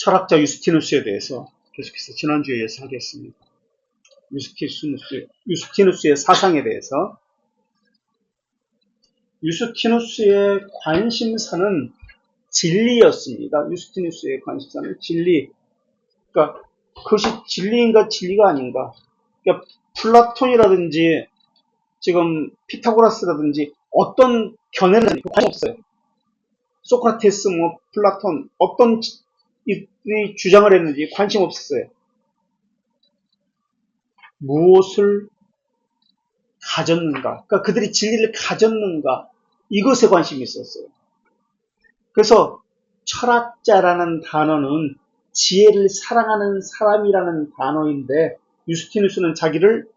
철학자 유스티누스에 대해서 계속해서 지난주에 이야기하겠습니다. 유스티누스의 사상에 대해서. 유스티누스의 관심사는 진리였습니다. 유스티누스의 관심사는 진리. 그러니까 그것이 진리인가 진리가 아닌가. 그러니까 플라톤이라든지 지금 피타고라스라든지 어떤 견해를 가지고 관심 없어요. 소크라테스, 플라톤 어떤 이들이 주장을 했는지 관심 없었어요. 무엇을 가졌는가, 그러니까 그들이 진리를 가졌는가, 이것에 관심이 있었어요. 그래서 철학자라는 단어는 지혜를 사랑하는 사람이라는 단어인데, 유스티누스는 자기를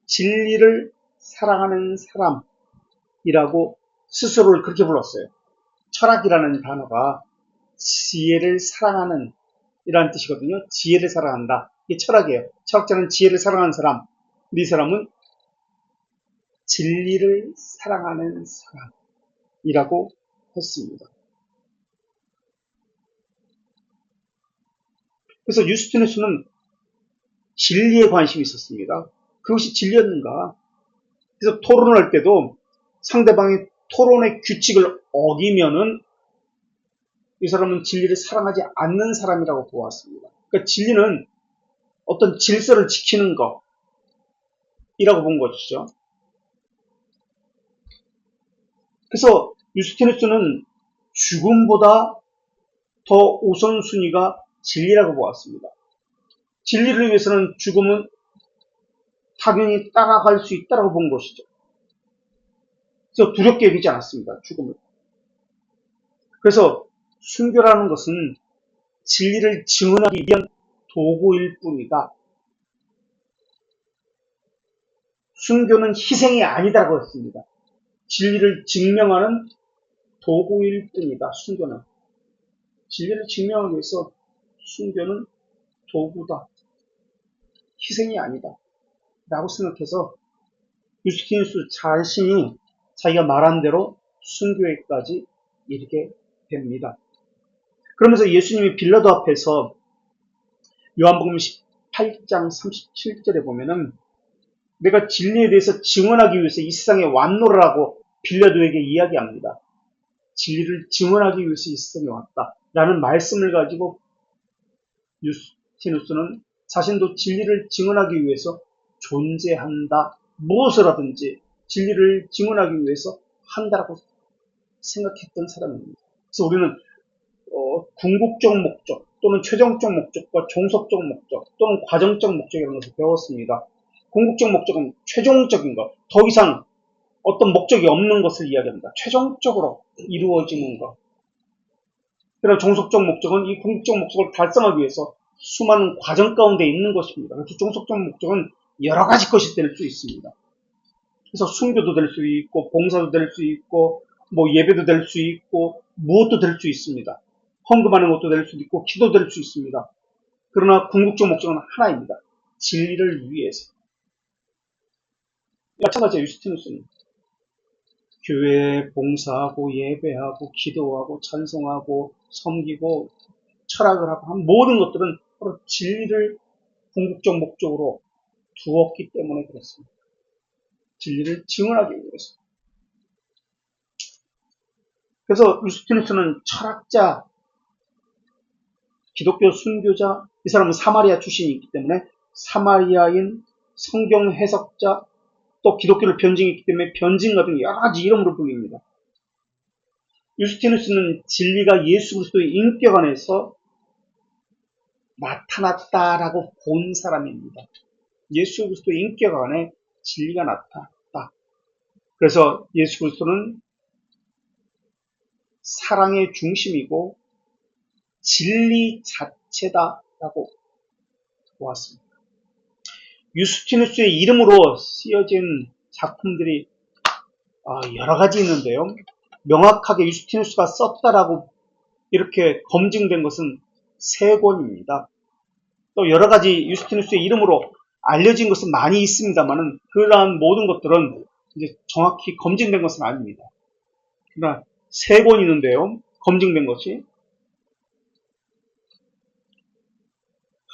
진리를 사랑하는 사람이라고 스스로를 그렇게 불렀어요. 철학이라는 단어가 지혜를 사랑하는 이라는 뜻이거든요. 지혜를 사랑한다. 이게 철학이에요. 철학자는 지혜를 사랑하는 사람. 이 사람은 진리를 사랑하는 사람이라고 했습니다. 그래서 유스티누스는 진리에 관심이 있었습니다. 그것이 진리였는가? 그래서 토론을 할 때도 상대방이 토론의 규칙을 어기면은 이 사람은 진리를 사랑하지 않는 사람이라고 보았습니다. 그러니까 진리는 어떤 질서를 지키는 것이라고 본 것이죠. 그래서 유스티누스는 죽음보다 더 우선순위가 진리라고 보았습니다. 진리를 위해서는 죽음은 당연히 따라갈 수 있다고 본 것이죠. 그래서 두렵게 여기지 않았습니다. 죽음을. 그래서 순교라는 것은 진리를 증언하기 위한 도구일 뿐이다. 순교는 희생이 아니다라고 했습니다. 진리를 증명하는 도구일 뿐이다. 순교는. 진리를 증명하기 위해서 순교는 도구다. 희생이 아니다. 라고 생각해서 유스티누스 자신이 자기가 말한 대로 순교에까지 이르게 됩니다. 그러면서 예수님이 빌라도 앞에서 요한복음 18장 37절에 보면은 내가 진리에 대해서 증언하기 위해서 이 세상에 왔노라고 빌라도에게 이야기합니다. 진리를 증언하기 위해서 이 세상에 왔다. 라는 말씀을 가지고 유스티누스는 자신도 진리를 증언하기 위해서 존재한다. 무엇을 하든지 진리를 증언하기 위해서 한다라고 생각했던 사람입니다. 그래서 우리는 궁극적 목적 또는 최종적 목적과 종속적 목적 또는 과정적 목적이라는 것을 배웠습니다. 궁극적 목적은 최종적인 것, 더 이상 어떤 목적이 없는 것을 이야기합니다. 최종적으로 이루어지는 것. 그러나 종속적 목적은 이 궁극적 목적을 달성하기 위해서 수많은 과정 가운데 있는 것입니다. 그래서 종속적 목적은 여러 가지 것이 될 수 있습니다. 그래서 순교도 될 수 있고 봉사도 될 수 있고 예배도 될 수 있고 무엇도 될 수 있습니다. 헌금하는 것도 될 수 있고 기도 될 수 있습니다. 그러나 궁극적 목적은 하나입니다. 진리를 위해서. 마찬가지예요. 유스티누스는 교회에 봉사하고 예배하고 기도하고 찬송하고 섬기고 철학을 하고 한 모든 것들은 바로 진리를 궁극적 목적으로 두었기 때문에 그렇습니다. 진리를 증언하기 위해서. 그래서 유스티누스는 철학자, 기독교 순교자, 이 사람은 사마리아 출신이 있기 때문에 사마리아인, 성경 해석자, 또 기독교를 변증했기 때문에 변증가 등 여러 가지 이름으로 불립니다. 유스티누스는 진리가 예수 그리스도의 인격 안에서 나타났다라고 본 사람입니다. 예수 그리스도의 인격 안에 진리가 나타났다. 그래서 예수 그리스도는 사랑의 중심이고 진리 자체다라고 보았습니다. 유스티누스의 이름으로 쓰여진 작품들이 여러 가지 있는데요. 명확하게 유스티누스가 썼다라고 이렇게 검증된 것은 3권입니다. 또 여러 가지 유스티누스의 이름으로 알려진 것은 많이 있습니다만은 그러한 모든 것들은 이제 정확히 검증된 것은 아닙니다. 그러나 3권 있는데요. 검증된 것이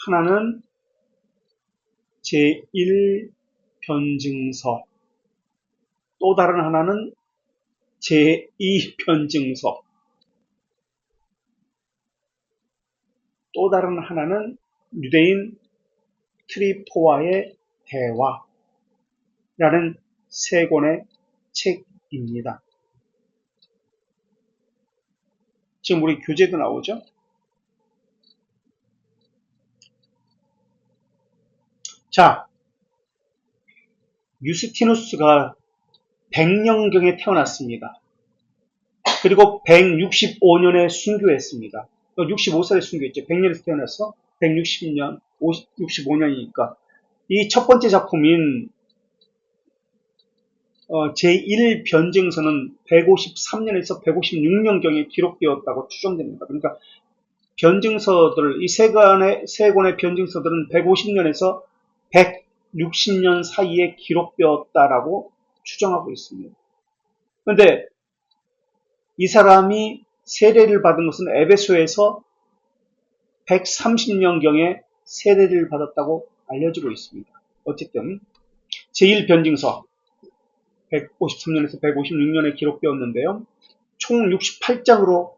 하나는 제1변증서, 또 다른 하나는 제2변증서, 또 다른 하나는 유대인 트리포와의 대화라는 세 권의 책입니다. 지금 우리 교재도 나오죠? 자, 유스티누스가 100년경에 태어났습니다. 그리고 165년에 순교했습니다. 65살에 순교했죠. 100년에서 태어나서 160년, 65년이니까. 이 첫 번째 작품인 제1변증서는 153년에서 156년경에 기록되었다고 추정됩니다. 그러니까 변증서들, 이 세 권의 변증서들은 150년에서 160년 사이에 기록되었다라고 추정하고 있습니다. 그런데 이 사람이 세례를 받은 것은 에베소에서 130년경에 세례를 받았다고 알려지고 있습니다. 어쨌든 제1변증서 153년에서 156년에 기록되었는데요. 총 68장으로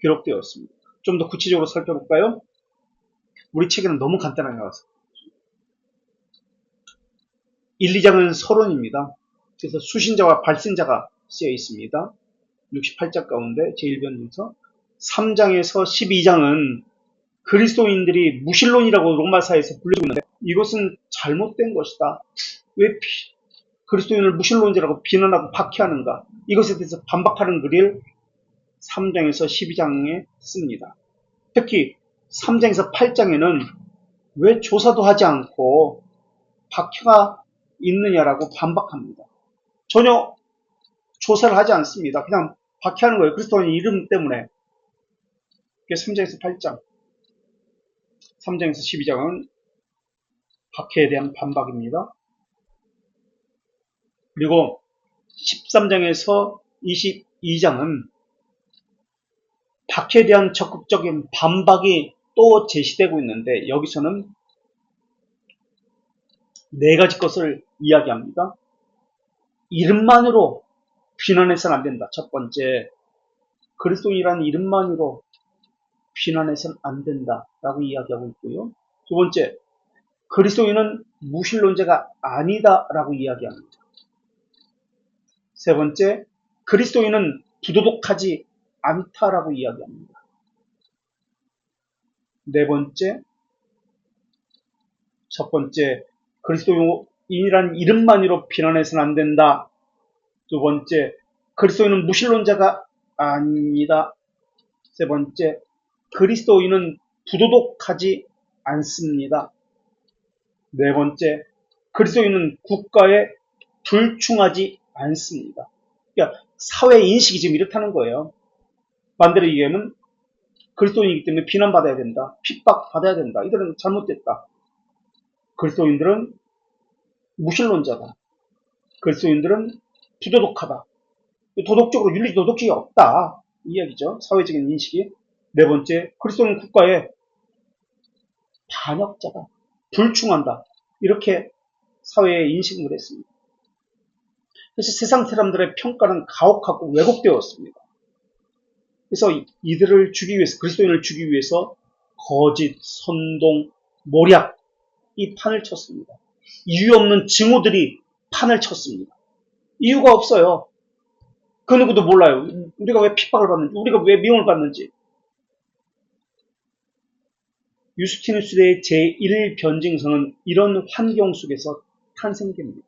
기록되었습니다. 좀 더 구체적으로 살펴볼까요? 우리 책에는 너무 간단하게 나와서 1, 2장은 서론입니다. 그래서 수신자와 발신자가 쓰여 있습니다. 68장 가운데 제1변증서 3장에서 12장은 그리스도인들이 무신론이라고 로마사에서 불리고 있는데 이것은 잘못된 것이다. 왜 그리스도인을 무신론자라고 비난하고 박해하는가? 이것에 대해서 반박하는 글을 3장에서 12장에 씁니다. 특히 3장에서 8장에는 왜 조사도 하지 않고 박해가 있느냐라고 반박합니다. 전혀 조사를 하지 않습니다. 그냥 박해하는 거예요. 그리스도인 이름 때문에. 3장에서 8장, 3장에서 12장은 박해에 대한 반박입니다. 그리고 13장에서 22장은 박해에 대한 적극적인 반박이 또 제시되고 있는데 여기서는 네 가지 것을 이야기합니다. 이름만으로 비난해서는 안 된다. 첫 번째, 그리스도인이라는 이름만으로 비난해서는 안 된다라고 이야기하고 있고요. 두 번째, 그리스도인은 무신론자가 아니다라고 이야기합니다. 세 번째, 그리스도인은 부도덕하지 않다라고 이야기합니다. 네 번째, 첫 번째, 그리스도인이라는 이름만으로 비난해서는 안 된다. 두 번째, 그리스도인은 무신론자가 아니다. 세 번째, 그리스도인은 부도덕하지 않습니다. 네 번째, 그리스도인은 국가에 불충하지 않습니다. 그러니까 사회 인식이 지금 이렇다는 거예요. 반대로 얘기하면 그리스도인이기 때문에 비난받아야 된다. 핍박받아야 된다. 이들은 잘못됐다. 그리스도인들은 무신론자다. 그리스도인들은 부도덕하다. 도덕적으로 윤리 도덕적이 없다. 이 이야기죠. 사회적인 인식이. 네 번째, 그리스도인 국가의 반역자다. 불충한다. 이렇게 사회에 인식을 했습니다. 그래서 세상 사람들의 평가는 가혹하고 왜곡되었습니다. 그래서 이들을 주기 위해서, 그리스도인을 주기 위해서 거짓, 선동, 모략 이 판을 쳤습니다. 이유 없는 증오들이 판을 쳤습니다. 이유가 없어요. 그 누구도 몰라요. 우리가 왜 핍박을 받는지, 우리가 왜 미움을 받는지. 유스티누스의 제1변증서는 이런 환경 속에서 탄생됩니다.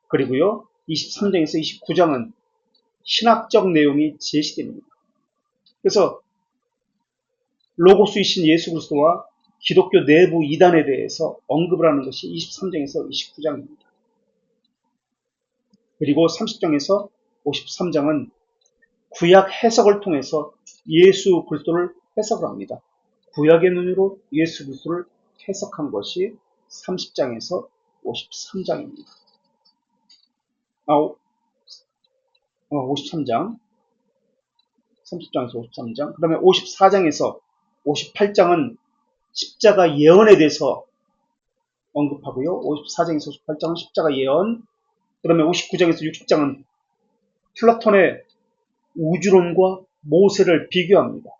그리고요, 23장에서 29장은 신학적 내용이 제시됩니다. 그래서 로고스이신 예수 그리스도와 기독교 내부 이단에 대해서 언급을 하는 것이 23장에서 29장입니다. 그리고 30장에서 53장은 구약 해석을 통해서 예수 그리스도를 해석을 합니다. 구약의 눈으로 예수 그리스도를 해석한 것이 30장에서 53장입니다. 53장, 30장에서 53장, 그 다음에 54장에서 58장은 십자가 예언에 대해서 언급하고요. 54장에서 58장은 십자가 예언, 그 다음에 59장에서 60장은 플라톤의 우주론과 모세를 비교합니다.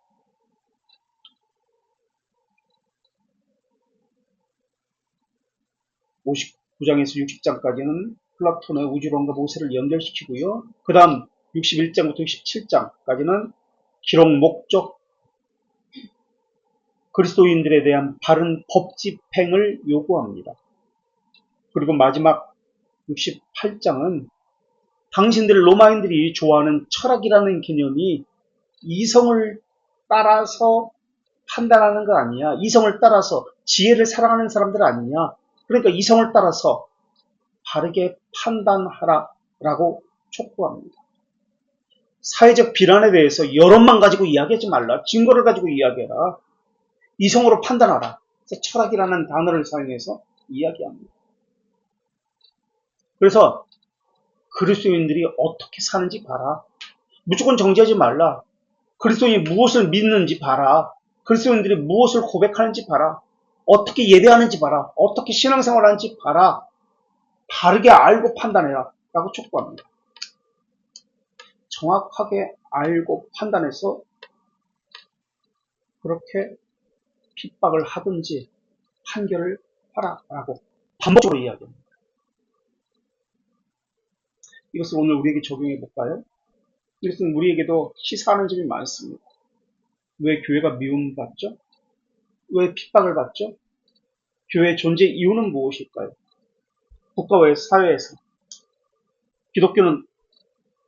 59장에서 60장까지는 플라톤의 우주론과 모세를 연결시키고요. 그 다음 61장부터 67장까지는 기록 목적, 그리스도인들에 대한 바른 법 집행을 요구합니다. 그리고 마지막 68장은 당신들 로마인들이 좋아하는 철학이라는 개념이 이성을 따라서 판단하는 거 아니야. 이성을 따라서 지혜를 사랑하는 사람들 아니냐. 그러니까 이성을 따라서 바르게 판단하라라고 촉구합니다. 사회적 비난에 대해서 여론만 가지고 이야기하지 말라. 증거를 가지고 이야기해라. 이성으로 판단하라. 그래서 철학이라는 단어를 사용해서 이야기합니다. 그래서 그리스도인들이 어떻게 사는지 봐라. 무조건 정죄하지 말라. 그리스도인이 무엇을 믿는지 봐라. 그리스도인들이 무엇을 고백하는지 봐라. 어떻게 예배하는지 봐라. 어떻게 신앙생활을 하는지 봐라. 바르게 알고 판단해라. 라고 촉구합니다. 정확하게 알고 판단해서 그렇게 핍박을 하든지 판결을 하라라고 반복적으로 이야기합니다. 이것을 오늘 우리에게 적용해 볼까요? 이것은 우리에게도 시사하는 점이 많습니다. 왜 교회가 미움받죠? 왜 핍박을 받죠? 교회의 존재 이유는 무엇일까요? 국가와 사회에서 기독교는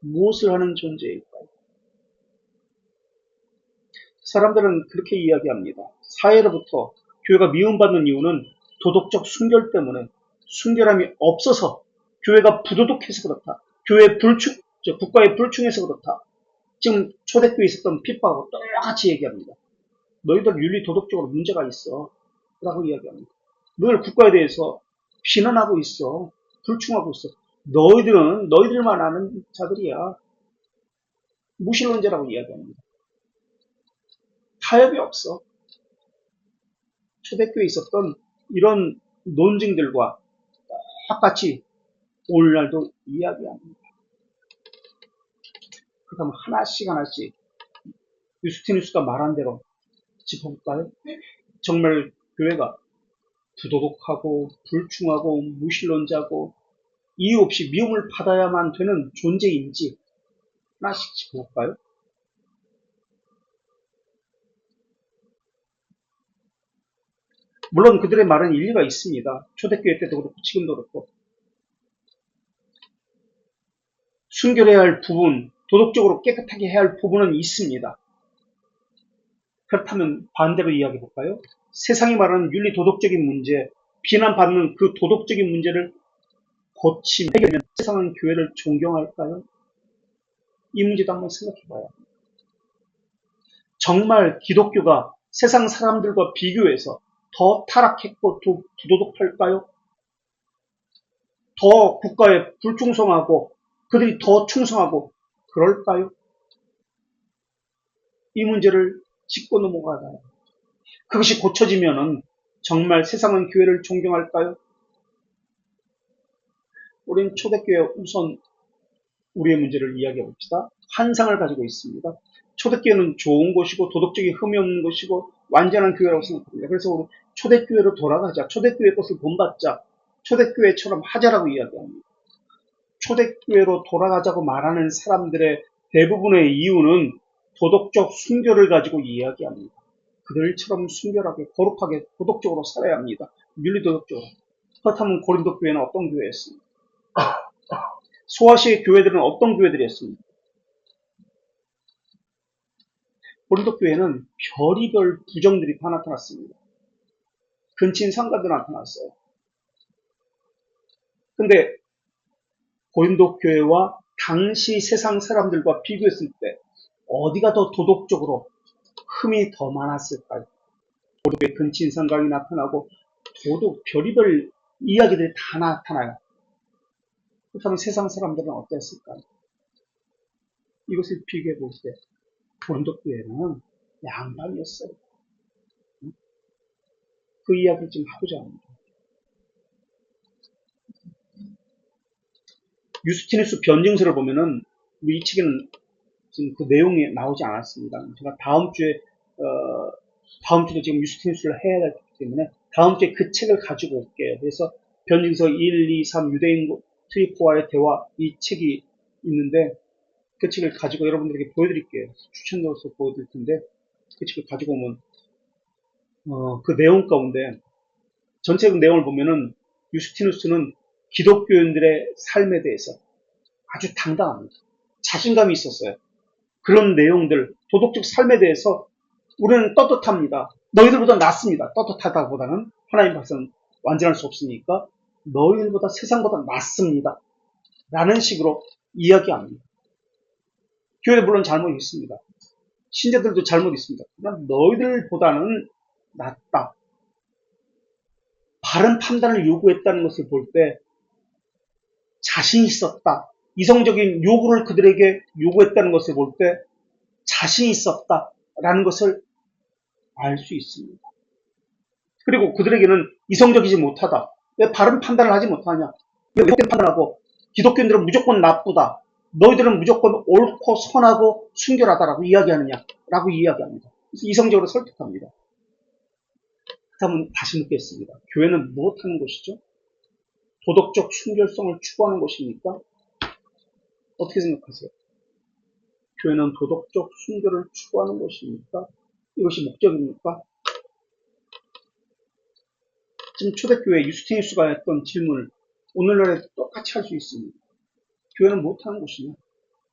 무엇을 하는 존재일까요? 사람들은 그렇게 이야기합니다. 사회로부터 교회가 미움받는 이유는 도덕적 순결 때문에 순결함이 없어서 교회가 부도덕해서 그렇다. 국가의 불충해서 그렇다. 지금 초대교회에 있었던 핍박하고 똑같이 얘기합니다. 너희들 윤리 도덕적으로 문제가 있어. 라고 이야기합니다. 너희들 국가에 대해서 비난하고 있어. 불충하고 있어. 너희들은 너희들만 아는 자들이야. 무신론자라고 이야기합니다. 타협이 없어. 초대교회에 있었던 이런 논증들과 똑같이 오늘날도 이야기합니다. 그럼 하나씩 유스티누스가 말한 대로 짚어볼까요? 정말 교회가 부도덕하고 불충하고 무신론자고 이유 없이 미움을 받아야만 되는 존재인지 하나씩 짚어볼까요? 물론 그들의 말은 일리가 있습니다. 초대교회 때도 그렇고 지금도 그렇고 순결해야 할 부분, 도덕적으로 깨끗하게 해야 할 부분은 있습니다. 그렇다면 반대로 이야기해 볼까요? 세상이 말하는 윤리 도덕적인 문제, 비난받는 그 도덕적인 문제를 고치면 해결하면 세상은 교회를 존경할까요? 이 문제도 한번 생각해 봐야 합니다. 정말 기독교가 세상 사람들과 비교해서 더 타락했고 부도덕할까요? 더 국가에 불충성하고 그들이 더 충성하고 그럴까요? 이 문제를 짚고 넘어가야 해요. 그것이 고쳐지면은 정말 세상은 교회를 존경할까요? 우리는 초대교회 우선 우리의 문제를 이야기해 봅시다. 환상을 가지고 있습니다. 초대교회는 좋은 곳이고 도덕적인 흠이 없는 곳이고 완전한 교회라고 생각합니다. 그래서 우리 초대교회로 돌아가자. 초대교회 것을 본받자. 초대교회처럼 하자라고 이야기합니다. 초대교회로 돌아가자고 말하는 사람들의 대부분의 이유는 도덕적 순결을 가지고 이야기합니다. 그들처럼 순결하게 거룩하게 도덕적으로 살아야 합니다. 윤리도덕적으로. 그렇다면 고린도 교회는 어떤 교회였습니까? 소아시아의 교회들은 어떤 교회들이었습니까? 고린도 교회는 별의별 부정들이 다 나타났습니다. 근친상간도 나타났어요. 근데 고린도 교회와 당시 세상 사람들과 비교했을 때 어디가 더 도덕적으로 흠이 더 많았을까요? 고린도 교회 근친상간이 나타나고 별의별 이야기들이 다 나타나요. 그렇다면 세상 사람들은 어땠을까요? 이것을 비교해 볼 때 고린도 교회는 양반이었어요. 그 이야기를 좀 하고자 합니다. 유스티누스 변증서를 보면은 이 책에는 지금 그 내용이 나오지 않았습니다. 제가 다음 주도 지금 유스티누스를 해야 되기 때문에 다음 주에 그 책을 가지고 올게요. 그래서 변증서 1, 2, 3 유대인 트리포와의 대화 이 책이 있는데 그 책을 가지고 여러분들에게 보여드릴게요. 추천적으로 보여드릴 텐데 그 책을 가지고 오면 그 내용 가운데 전체 그 내용을 보면은 유스티누스는 기독교인들의 삶에 대해서 아주 당당합니다. 자신감이 있었어요. 그런 내용들, 도덕적 삶에 대해서 우리는 떳떳합니다. 너희들보다 낫습니다. 떳떳하다보다는 하나님 앞에서는 완전할 수 없으니까 너희들보다 세상보다 낫습니다. 라는 식으로 이야기합니다. 교회도 물론 잘못이 있습니다. 신자들도 잘못이 있습니다. 그러나 너희들보다는 낫다. 바른 판단을 요구했다는 것을 볼 때 자신 있었다. 이성적인 요구를 그들에게 요구했다는 것을 볼 때 자신 있었다라는 것을 알 수 있습니다. 그리고 그들에게는 이성적이지 못하다. 왜 바른 판단을 하지 못하냐? 왜 왜곡된 판단하고 기독교인들은 무조건 나쁘다. 너희들은 무조건 옳고 선하고 순결하다라고 이야기하느냐라고 이야기합니다. 그래서 이성적으로 설득합니다. 그렇다면 다시 묻겠습니다. 교회는 무엇하는 곳이죠? 도덕적 순결성을 추구하는 곳입니까? 어떻게 생각하세요? 교회는 도덕적 순결을 추구하는 곳입니까? 이것이 목적입니까? 지금 초대교회 유스티누스가 했던 질문을 오늘날에 똑같이 할 수 있습니다. 교회는 못하는 곳이냐?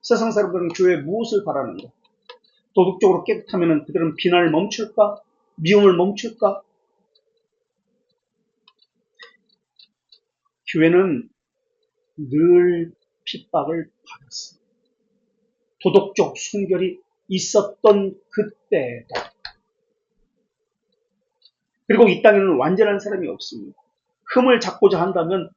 세상 사람들은 교회에 무엇을 바라는가? 도덕적으로 깨끗하면 그들은 비난을 멈출까? 미움을 멈출까? 교회는 늘 핍박을 받았습니다. 도덕적 순결이 있었던 그때에도. 그리고 이 땅에는 완전한 사람이 없습니다. 흠을 잡고자 한다면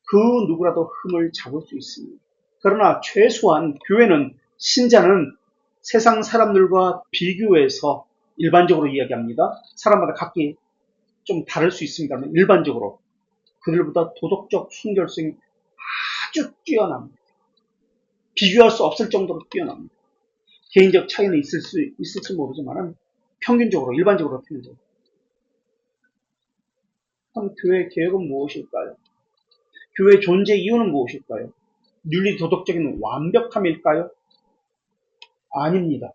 그 누구라도 흠을 잡을 수 있습니다. 그러나 최소한 교회는 신자는 세상 사람들과 비교해서 일반적으로 이야기합니다. 사람마다 각기 좀 다를 수 있습니다만 일반적으로 그들보다 도덕적 순결성이 아주 뛰어납니다. 비교할 수 없을 정도로 뛰어납니다. 개인적 차이는 있을지 모르지만 평균적으로 일반적으로 평균적으로. 그럼 교회 개혁은 무엇일까요? 교회 존재 이유는 무엇일까요? 윤리 도덕적인 완벽함일까요? 아닙니다.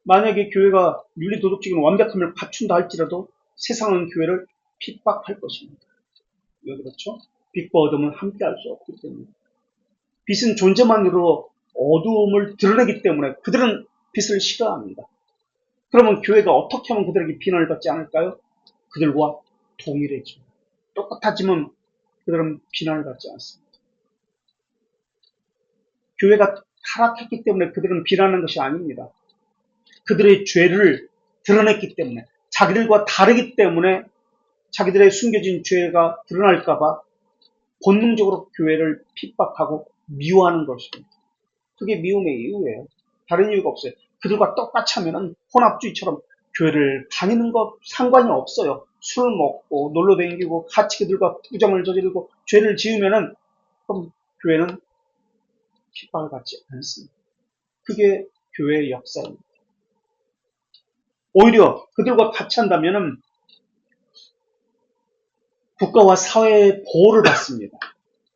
만약에 교회가 윤리 도덕적인 완벽함을 갖춘다 할지라도 세상은 교회를 핍박할 것입니다. 왜 그렇죠? 빛과 어둠은 함께 할 수 없기 때문에. 빛은 존재만으로 어두움을 드러내기 때문에 그들은 빛을 싫어합니다. 그러면 교회가 어떻게 하면 그들에게 비난을 받지 않을까요? 그들과 동일해집니다. 똑같아지면 그들은 비난을 받지 않습니다. 교회가 타락했기 때문에 그들은 비난하는 것이 아닙니다. 그들의 죄를 드러냈기 때문에 자기들과 다르기 때문에 자기들의 숨겨진 죄가 드러날까봐 본능적으로 교회를 핍박하고 미워하는 것입니다. 그게 미움의 이유예요. 다른 이유가 없어요. 그들과 똑같이 하면은 혼합주의처럼 교회를 다니는 것 상관이 없어요. 술 먹고 놀러 다니고 같이 그들과 부정을 저지르고 죄를 지으면은 그럼 교회는 핍박을 받지 않습니다. 그게 교회의 역사입니다. 오히려 그들과 같이 한다면은 국가와 사회의 보호를 받습니다.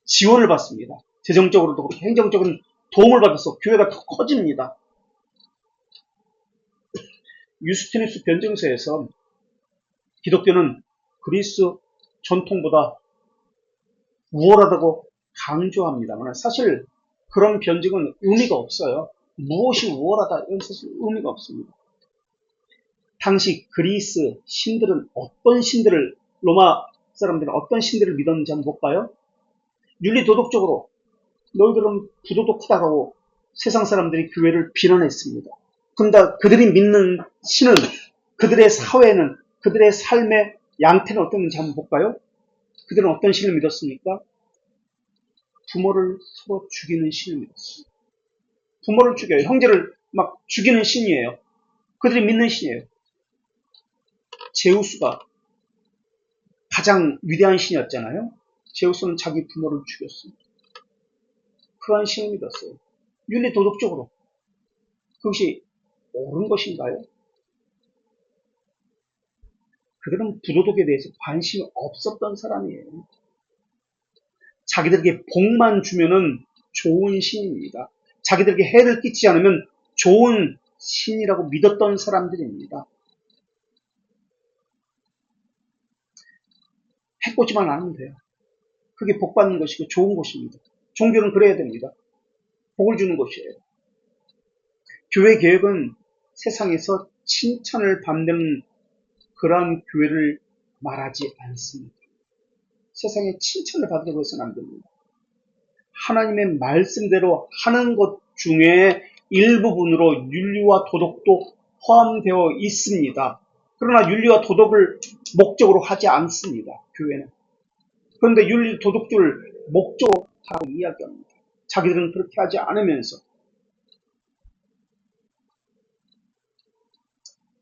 지원을 받습니다. 재정적으로도 그렇고 행정적인 도움을 받아서 교회가 더 커집니다. 유스티누스 변증서에서 기독교는 그리스 전통보다 우월하다고 강조합니다만 사실 그런 변증은 의미가 없어요. 무엇이 우월하다 이건 사실 의미가 없습니다. 당시 그리스 신들은 로마 사람들은 어떤 신들을 믿었는지 한번 볼까요? 윤리 도덕적으로 너희들은 부도덕하다고 세상 사람들이 교회를 비난했습니다. 근데 그들이 믿는 신은 그들의 사회는 그들의 삶의 양태는 어땠는지 한번 볼까요? 그들은 어떤 신을 믿었습니까? 부모를 서로 죽이는 신을 믿었습니다. 부모를 죽여요. 형제를 막 죽이는 신이에요. 그들이 믿는 신이에요. 제우스가 가장 위대한 신이었잖아요. 제우스는 자기 부모를 죽였어요. 그러한 신을 믿었어요. 윤리 도덕적으로 그것이 옳은 것인가요? 그들은 부도덕에 대해서 관심이 없었던 사람이에요. 자기들에게 복만 주면은 좋은 신입니다. 자기들에게 해를 끼치지 않으면 좋은 신이라고 믿었던 사람들입니다. 해코지만 않으면 돼요. 그게 복 받는 것이고 좋은 것입니다. 종교는 그래야 됩니다. 복을 주는 것이에요. 교회 개혁은 세상에서 칭찬을 받는 그러한 교회를 말하지 않습니다. 세상에 칭찬을 받으려고 해서는 안 됩니다. 하나님의 말씀대로 하는 것 중에 일부분으로 윤리와 도덕도 포함되어 있습니다. 그러나 윤리와 도덕을 목적으로 하지 않습니다. 교회는. 그런데 윤리 도덕을 목적으로 하라고 이야기합니다. 자기들은 그렇게 하지 않으면서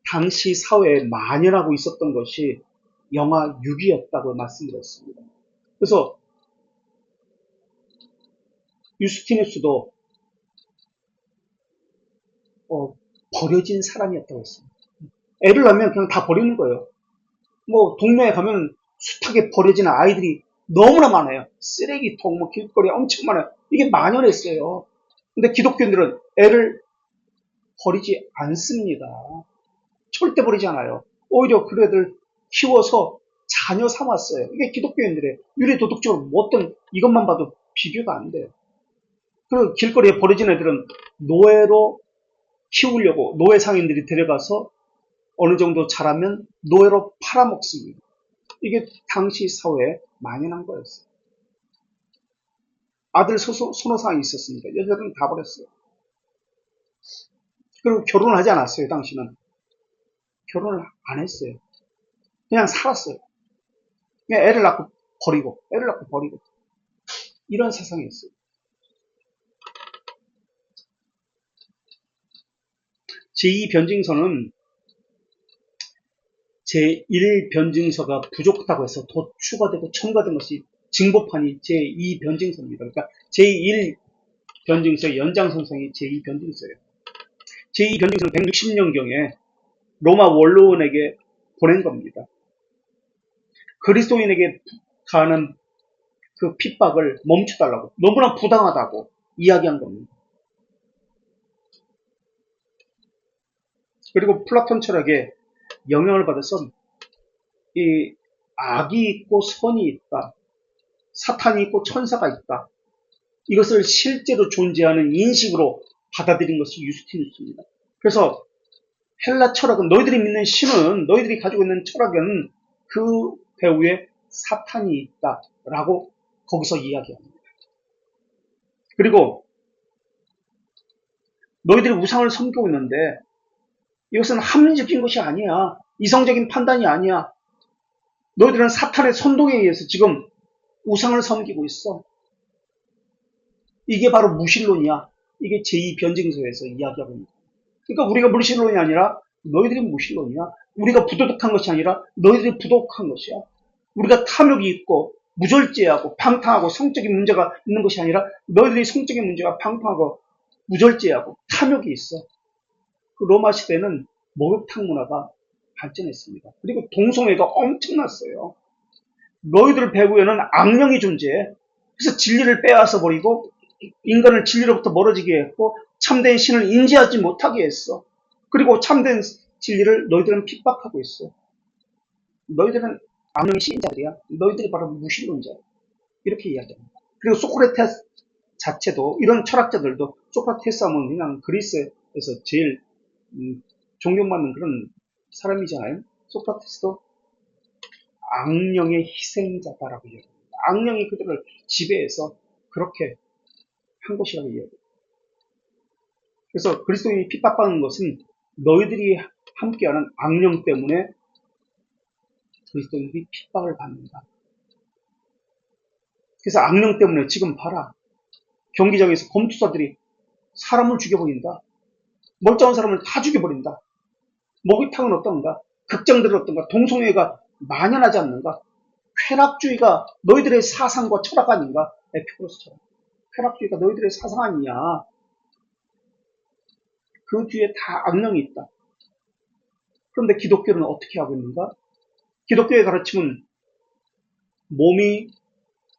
당시 사회에 만연하고 있었던 것이 영아 유기였다고 말씀드렸습니다. 그래서 유스티누스도 버려진 사람이었다고 했습니다. 애를 낳으면 그냥 다 버리는 거예요. 뭐 동네에 가면 숱하게 버려진 아이들이 너무나 많아요. 쓰레기통, 뭐 길거리에 엄청 많아요. 이게 만연했어요. 근데 기독교인들은 애를 버리지 않습니다. 절대 버리지 않아요. 오히려 그 애들 키워서 자녀 삼았어요. 이게 기독교인들의 윤리 도덕적으로 어떤 이것만 봐도 비교가 안 돼요. 그리고 길거리에 버려진 애들은 노예로 키우려고 노예 상인들이 데려가서 어느 정도 자라면 노예로 팔아먹습니다. 이게 당시 사회에 만연한 거였어요. 아들 선호사항이 있었습니다. 여자들은 다 버렸어요. 그리고 결혼을 하지 않았어요. 당시는. 결혼을 안 했어요. 그냥 살았어요. 그냥 애를 낳고 버리고. 이런 세상이었어요. 제2변증서는 제1변증서가 부족하다고 해서 더 추가되고 첨가된 것이 증거판이 제2변증서입니다. 그러니까 제1변증서의 연장선상이 제2변증서예요. 제2변증서는 160년경에 로마 원로원에게 보낸 겁니다. 그리스도인에게 가하는 그 핍박을 멈춰달라고, 너무나 부당하다고 이야기한 겁니다. 그리고 플라톤 철학에 영향을 받아서 이 악이 있고 선이 있다, 사탄이 있고 천사가 있다, 이것을 실제로 존재하는 인식으로 받아들인 것이 유스티누스입니다. 그래서 헬라 철학은, 너희들이 믿는 신은, 너희들이 가지고 있는 철학은 그 배후에 사탄이 있다라고 거기서 이야기합니다. 그리고 너희들이 우상을 섬기고 있는데 이것은 합리적인 것이 아니야. 이성적인 판단이 아니야. 너희들은 사탄의 선동에 의해서 지금 우상을 섬기고 있어. 이게 바로 무신론이야. 이게 제2변증서에서 이야기하고 있는 거야. 그러니까 우리가 무신론이 아니라 너희들이 무신론이야. 우리가 부도덕한 것이 아니라 너희들이 부도덕한 것이야. 우리가 탐욕이 있고 무절제하고 방탕하고 성적인 문제가 있는 것이 아니라 너희들이 성적인 문제가 방탕하고 무절제하고 탐욕이 있어. 그 로마 시대는 목욕탕 문화가 발전했습니다. 그리고 동성애가 엄청났어요. 너희들 배후에는 악령이 존재해. 그래서 진리를 빼앗아 버리고 인간을 진리로부터 멀어지게 했고 참된 신을 인지하지 못하게 했어. 그리고 참된 진리를 너희들은 핍박하고 있어. 너희들은 악령의 시인자들이야. 너희들이 바로 무신론자야. 이렇게 이야기합니다. 그리고 소크라테스 자체도, 이런 철학자들도, 소크라테스 하면 그냥 그리스에서 제일 존경받는 그런 사람이잖아요. 소크라테스도 악령의 희생자다라고 이야기합니다. 악령이 그들을 지배해서 그렇게 한 것이라고 이야기합니다. 그래서 그리스도인이 핍박받는 것은 너희들이 함께하는 악령 때문에 그리스도인들이 핍박을 받는다. 그래서 악령 때문에 지금 봐라. 경기장에서 검투사들이 사람을 죽여버린다. 멀쩡한 사람을 다 죽여버린다. 목욕탕은 어떤가? 극정들은 어떤가? 동성애가 만연하지 않는가? 쾌락주의가 너희들의 사상과 철학 아닌가? 에피쿠로스처럼. 쾌락주의가 너희들의 사상 아니냐? 그 뒤에 다 악령이 있다. 그런데 기독교는 어떻게 하고 있는가? 기독교의 가르침은 몸이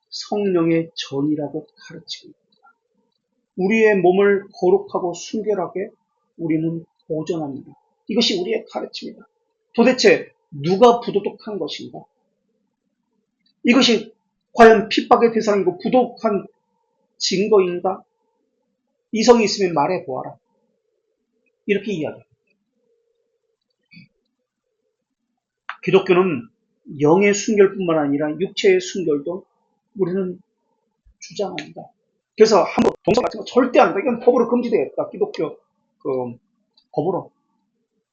성령의 전이라고 가르치고 있다. 우리의 몸을 거룩하고 순결하게 우리는 보존합니다. 이것이 우리의 가르침이다. 도대체 누가 부도덕한 것인가? 이것이 과연 핍박의 대상이고 부도덕한 증거인가? 이성이 있으면 말해보아라. 이렇게 이야기합니다. 기독교는 영의 순결뿐만 아니라 육체의 순결도 우리는 주장합니다. 그래서 한번 동성 같은 거 절대 안 한다. 이건 법으로 금지되었다. 기독교 법으로.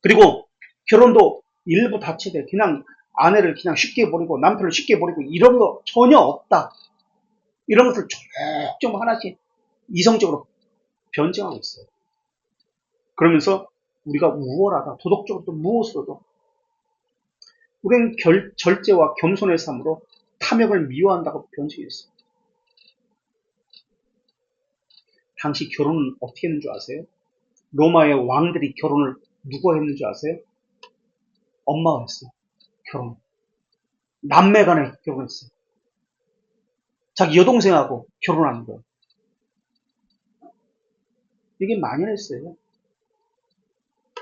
그리고 결혼도 일부 다처돼. 그냥 아내를 그냥 쉽게 버리고 남편을 쉽게 버리고 이런 거 전혀 없다. 이런 것을 조금 하나씩 이성적으로 변증하고 있어요. 그러면서 우리가 우월하다. 도덕적으로도 무엇으로도 우리는 절제와 겸손의 삶으로 탐욕을 미워한다고 변증했어요. 당시 결혼은 어떻게 했는 줄 아세요? 로마의 왕들이 결혼을 누가 했는 줄 아세요? 엄마가 했어요. 결혼. 남매 간에 결혼했어요. 자기 여동생하고 결혼하는 거예요. 이게 만연했어요.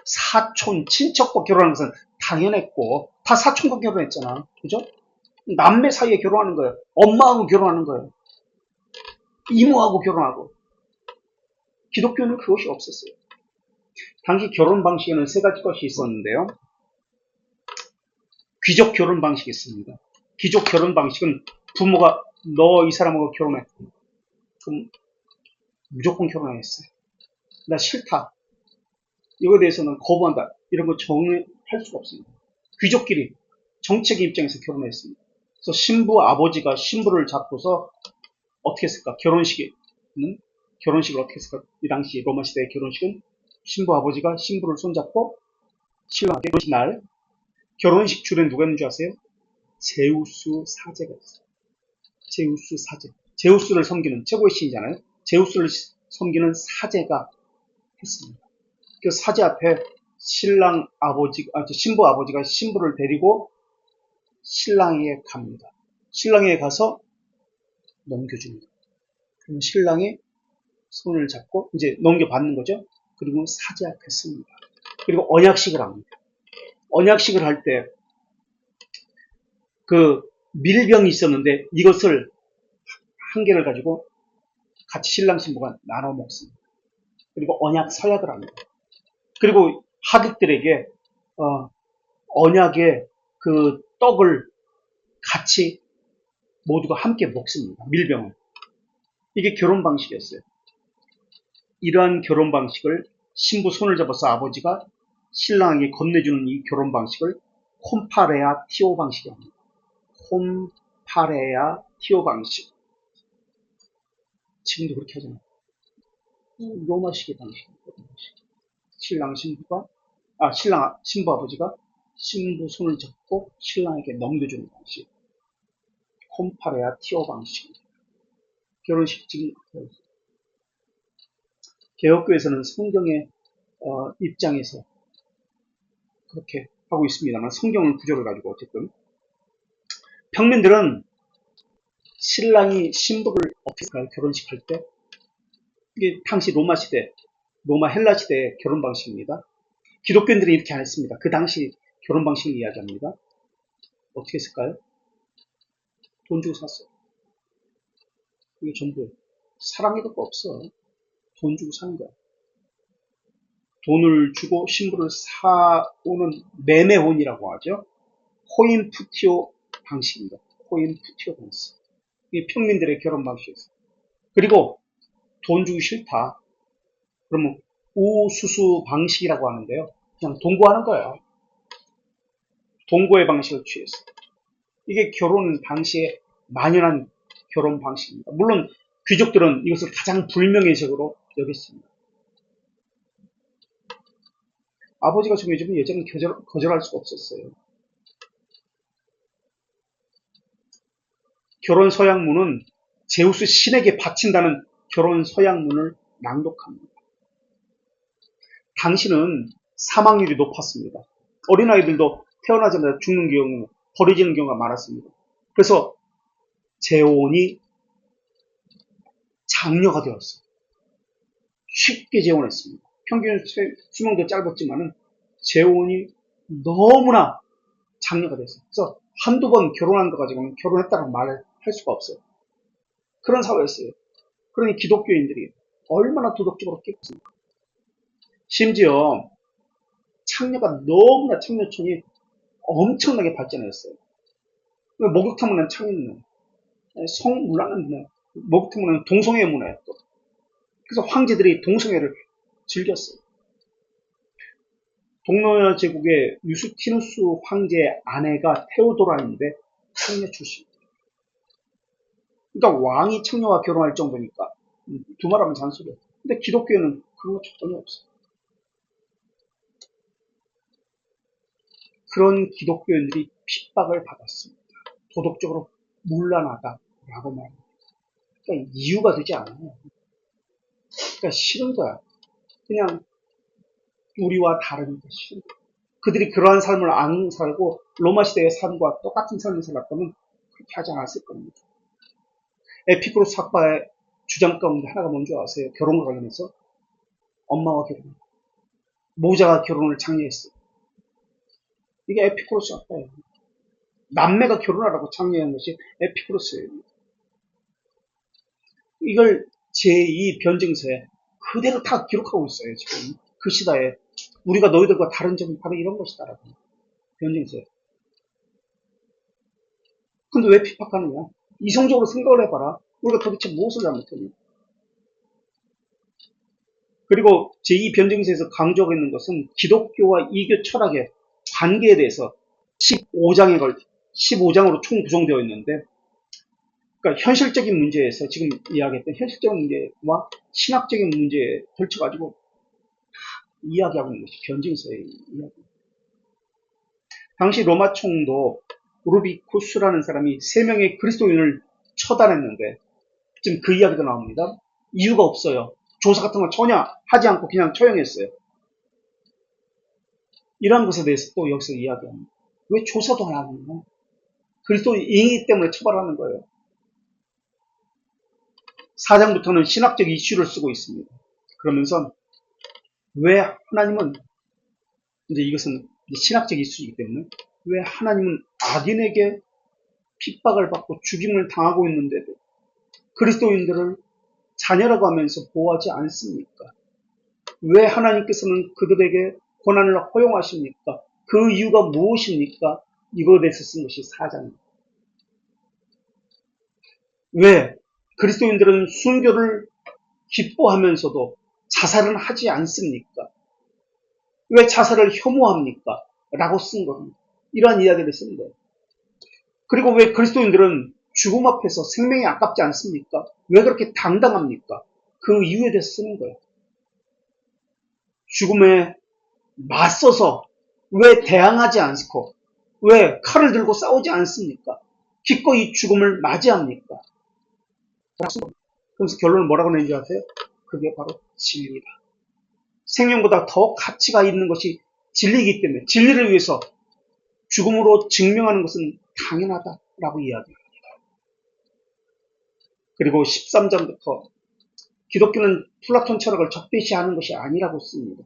사촌, 친척과 결혼하는 것은 당연했고, 다 사촌과 결혼했잖아. 그죠? 남매 사이에 결혼하는 거예요. 엄마하고 결혼하는 거예요. 이모하고 결혼하고. 기독교는 그것이 없었어요. 당시 결혼 방식에는 세 가지 것이 있었는데요. 귀족 결혼 방식이 있습니다. 귀족 결혼 방식은 부모가 너 이 사람하고 결혼해. 그럼 무조건 결혼했어요. 나 싫다. 이거에 대해서는 거부한다. 이런 거 정할 수가 없습니다. 귀족끼리 정책의 입장에서 결혼했습니다. 그래서 신부 아버지가 신부를 잡고서 어떻게 했을까? 결혼식을 어떻게 했을까? 이 당시 로마 시대의 결혼식은 신부 아버지가 신부를 손잡고 신랑에게 결혼식 날 결혼식 줄에 누가 있는 줄 아세요? 제우스 사제가 있어요. 제우스 사제. 제우스를 섬기는 최고의 신이잖아요. 제우스를 섬기는 사제가 했습니다. 그 사제 앞에 신부 아버지가 신부를 데리고 신랑에게 갑니다. 신랑에게 가서 넘겨줍니다. 그럼 신랑이 손을 잡고 이제 넘겨받는 거죠. 그리고 사제 앞에 씁니다. 그리고 언약식을 합니다. 언약식을 할 때 그 밀병이 있었는데 이것을 한 개를 가지고 같이 신랑 신부가 나눠 먹습니다. 그리고 언약 서약을 합니다. 그리고 하객들에게 언약의 그 떡을 같이 모두가 함께 먹습니다. 밀병을. 이게 결혼 방식이었어요. 이러한 결혼 방식을 신부 손을 잡아서 아버지가 신랑에게 건네주는 이 결혼 방식을 콤파레아 티오 방식이라고 합니다. 콤파레아 티오 방식. 지금도 그렇게 하잖아요. 로마식의 방식입니다. 신부 아버지가 신부 손을 잡고 신랑에게 넘겨주는 방식. 콤파레아 티오 방식. 결혼식 지금 개혁교에서는 성경의 입장에서 그렇게 하고 있습니다만 성경은 구조를 가지고 어쨌든 평민들은 신랑이 신부를 어떻게 할까요? 결혼식 할 때 이게 당시 로마 헬라 시대의 결혼 방식입니다. 기독교인들이 이렇게 안 했습니다. 그 당시 결혼 방식을 이야기합니다. 어떻게 했을까요? 돈 주고 샀어요. 이게 전부 사랑이도 없어. 돈 주고 사는 거야. 돈을 주고 신부를 사오는 매매혼이라고 하죠. 호인푸티오 방식입니다. 호인푸티오 방식. 이게 평민들의 결혼 방식이었어요. 그리고 돈 주기 싫다. 그러면 우수수 방식이라고 하는데요. 그냥 동거하는 거예요. 동거의 방식을 취했어요. 이게 결혼 당시에 만연한 결혼 방식입니다. 물론 귀족들은 이것을 가장 불명예적으로 여겼습니다. 아버지가 정해주면 여자는 거절할 수가 없었어요. 결혼 서약문은 제우스 신에게 바친다는 결혼 서약문을 낭독합니다. 당시는 사망률이 높았습니다. 어린아이들도 태어나자마자 죽는 경우, 버려지는 경우가 많았습니다. 그래서 재혼이 장려가 되었어요. 쉽게 재혼했습니다. 평균 수명도 짧았지만 재혼이 너무나 장려가 됐어요. 그래서 한두 번 결혼한 거 가지고는 결혼했다는 말을 할 수가 없어요. 그런 사회였어요. 그러니 기독교인들이 얼마나 도덕적으로 깨끗습니까? 심지어 창녀가 너무나 창녀촌이 엄청나게 발전했어요. 목욕탕 문화는 창녀는 성문화는 문화, 목욕탕 문화는 동성애 문화였고, 그래서 황제들이 동성애를 즐겼어요. 동로마 제국의 유스티누스 황제의 아내가 테오도라인데 창녀 출신. 그러니까 왕이 창녀와 결혼할 정도니까 두말하면 잔소리야. 근데 기독교에는 그런 거 전혀 없어요. 그런 기독교인들이 핍박을 받았습니다. 도덕적으로 문란하다라고 말합니다. 그러니까 이유가 되지 않아요. 그러니까 싫은 거야. 그냥 우리와 다르니까 싫은 거야. 그들이 그러한 삶을 안 살고 로마 시대의 삶과 똑같은 삶을 살았다면 그렇게 하지 않았을 겁니다. 에피쿠로스 학파의 주장 가운데 하나가 뭔지 아세요? 결혼과 관련해서 엄마와 결혼, 모자가 결혼을 장려했어요. 이게 에피쿠로스 학파예요. 남매가 결혼하라고 장려한 것이 에피쿠로스예요. 이걸 제2 변증서에 그대로 다 기록하고 있어요. 지금 그 시대에 우리가 너희들과 다른 점이 바로 이런 것이다라고 변증서에. 근데 왜 핍박하느냐? 이성적으로 생각을 해봐라. 우리가 도대체 무엇을 잘못했냐? 그리고 제2 변증서에서 강조하고 있는 것은 기독교와 이교 철학의 관계에 대해서 15장으로 총 구성되어 있는데, 그러니까 현실적인 문제에서 지금 이야기했던 현실적인 문제와 신학적인 문제에 걸쳐가지고 이야기하고 있는 것이 변증서의 이야기. 당시 로마 총독 우르비쿠스라는 사람이 3명의 그리스도인을 처단했는데 지금 그 이야기도 나옵니다. 이유가 없어요. 조사 같은 거 전혀 하지 않고 그냥 처형했어요. 이러한 것에 대해서 또 여기서 이야기합니다. 왜 조사도 안 하느냐? 그리스도인이기 때문에 처벌하는 거예요. 4장부터는 신학적 이슈를 쓰고 있습니다. 그러면서 왜 하나님은, 이제 이것은 신학적 이슈이기 때문에 왜 하나님은 악인에게 핍박을 받고 죽임을 당하고 있는데도 그리스도인들을 자녀라고 하면서 보호하지 않습니까? 왜 하나님께서는 그들에게 고난을 허용하십니까? 그 이유가 무엇입니까? 이거에 대해서 쓴 것이 4장입니다. 왜 그리스도인들은 순교를 기뻐하면서도 자살은 하지 않습니까? 왜 자살을 혐오합니까? 라고 쓴 겁니다. 이러한 이야기를 쓴 거예요. 그리고 왜 그리스도인들은 죽음 앞에서 생명이 아깝지 않습니까? 왜 그렇게 당당합니까? 그 이유에 대해서 쓰는 거예요. 죽음에 맞서서 왜 대항하지 않고 왜 칼을 들고 싸우지 않습니까? 기꺼이 죽음을 맞이합니까? 그래서 결론은 뭐라고 내는지 아세요? 그게 바로 진리다. 생명보다 더 가치가 있는 것이 진리이기 때문에 진리를 위해서 죽음으로 증명하는 것은 당연하다라고 이야기합니다. 그리고 13장부터 기독교는 플라톤 철학을 적대시하는 것이 아니라고 씁니다.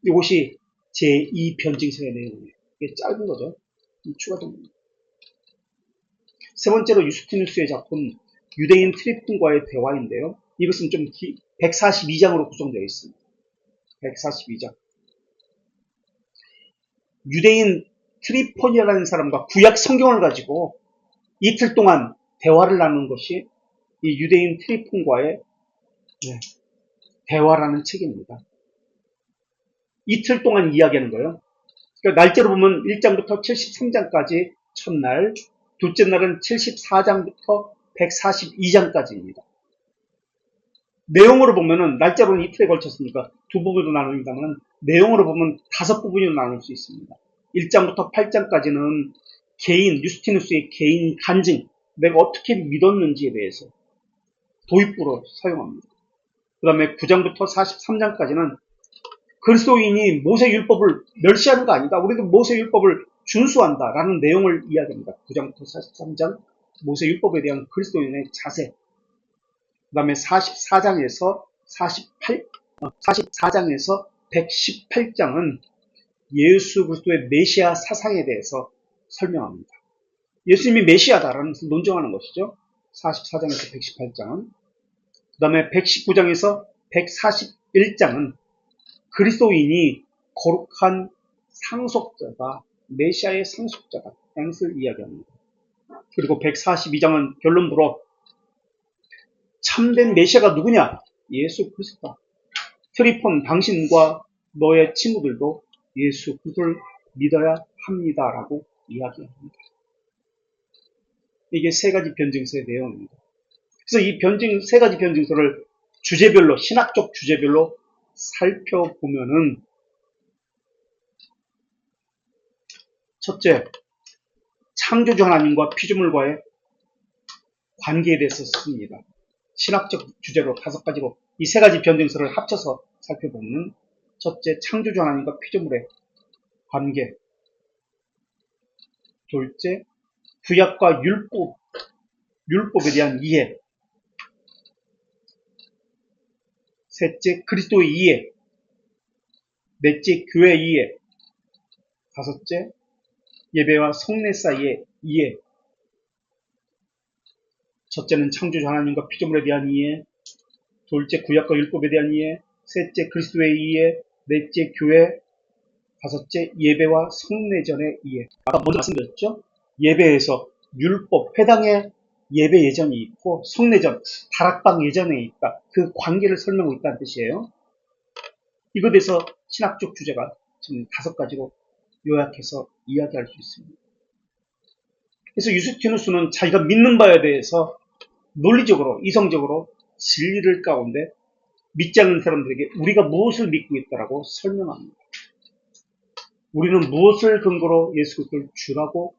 이것이 제2 변증서의 내용이에요. 이게 짧은 거죠. 추가됩니다. 세 번째로 유스티누스의 작품 유대인 트리폰과의 대화인데요. 이것은 좀 142장으로 구성되어 있습니다. 142장. 유대인 트리폰이라는 사람과 구약 성경을 가지고 이틀 동안 대화를 나누는 것이 이 유대인 트리폰과의 대화라는 책입니다. 이틀 동안 이야기하는 거예요. 그러니까 날짜로 보면 1장부터 73장까지 첫날, 둘째 날은 74장부터 142장까지입니다. 내용으로 보면은 날짜로는 이틀에 걸쳤으니까 두 부분으로 나눕니다만 내용으로 보면 5부분으로 나눌 수 있습니다. 1장부터 8장까지는 개인, 유스티누스의 개인 간증, 내가 어떻게 믿었는지에 대해서 도입부로 사용합니다. 그 다음에 9장부터 43장까지는 그리스도인이 모세율법을 멸시하는 거 아니다. 우리도 모세율법을 준수한다라는 내용을 이야기합니다. 9장부터 43장 모세율법에 대한 그리스도인의 자세. 그 다음에 44장에서 118장은 예수 그리스도의 메시아 사상에 대해서 설명합니다. 예수님이 메시아다라는 것을 논증하는 것이죠. 44장에서 118장은. 그 다음에 119장에서 141장은 그리스도인이 거룩한 상속자가 메시아의 상속자다 라는 것을 이야기합니다. 그리고 142장은 결론부로 참된 메시아가 누구냐? 예수 그리스도다. 트리폰 당신과 너의 친구들도 예수 그리스도를 믿어야 합니다라고 이야기합니다. 이게 세 가지 변증서의 내용입니다. 그래서 이 세 가지 변증서를 주제별로, 신학적 주제별로 살펴보면은, 첫째, 창조주 하나님과 피조물과의 관계에 대해서 씁니다. 신학적 주제로 5가지로 이 세 가지 변증서를 합쳐서 살펴보면, 첫째, 창조주 하나님과 피조물의 관계. 둘째, 구약과 율법에 대한 이해. 셋째, 그리스도의 이해. 넷째, 교회 이해. 다섯째, 예배와 성례 사이의 이해. 첫째는 창조주 하나님과 피조물에 대한 이해. 둘째, 구약과 율법에 대한 이해. 셋째, 그리스도의 이해. 넷째, 교회. 다섯째, 예배와 성례전의 이해. 아까 먼저 말씀드렸죠? 예배에서 율법, 회당의 예배 예전이 있고 성례전, 다락방 예전에 있다. 그 관계를 설명하고 있다는 뜻이에요. 이것에 대해서 신학적 주제가 지금 5가지로 요약해서 이야기할 수 있습니다. 그래서 유스티누스는 자기가 믿는 바에 대해서 논리적으로, 이성적으로 진리를 가운데 믿지 않는 사람들에게 우리가 무엇을 믿고 있다라고 설명합니다. 우리는 무엇을 근거로 예수 그리스도를 주라고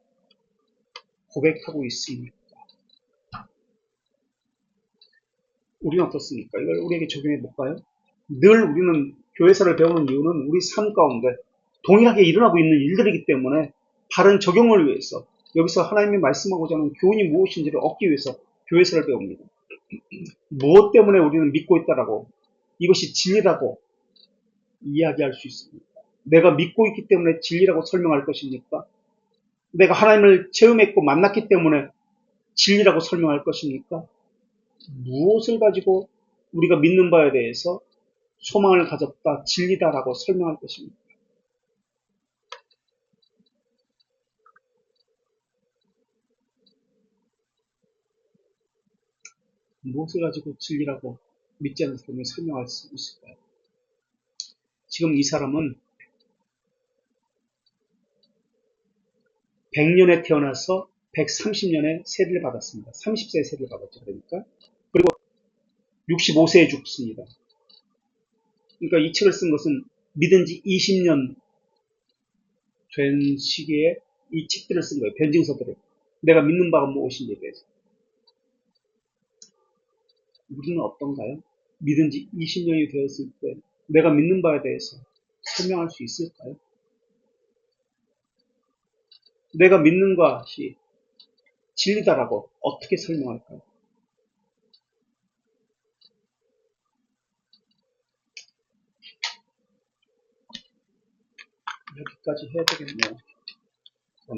고백하고 있습니까? 우리는 어떻습니까? 이걸 우리에게 적용해 볼까요? 늘 우리는 교회사를 배우는 이유는 우리 삶 가운데 동일하게 일어나고 있는 일들이기 때문에 바른 적용을 위해서 여기서 하나님이 말씀하고자 하는 교훈이 무엇인지를 얻기 위해서 교회사를 배웁니다. 무엇 때문에 우리는 믿고 있다라고 이것이 진리라고 이야기할 수 있습니까? 내가 믿고 있기 때문에 진리라고 설명할 것입니까? 내가 하나님을 체험했고 만났기 때문에 진리라고 설명할 것입니까? 무엇을 가지고 우리가 믿는 바에 대해서 소망을 가졌다, 진리다라고 설명할 것입니다. 무엇을 가지고 진리라고 믿지 않는 사람이 설명할 수 있을까요? 지금 이 사람은 100년에 태어나서 130년에 세례를 받았습니다. 30세에 세례를 받았죠. 그러니까. 그리고 65세에 죽습니다. 그러니까 이 책을 쓴 것은 믿은 지 20년 된 시기에 이 책들을 쓴 거예요. 변증서들을. 내가 믿는 바가 무엇인지에 대해서. 우리는 어떤가요? 믿은 지 20년이 되었을 때 내가 믿는 바에 대해서 설명할 수 있을까요? 내가 믿는 것이 진리다라고 어떻게 설명할까요? 여기까지 해야 되겠네요.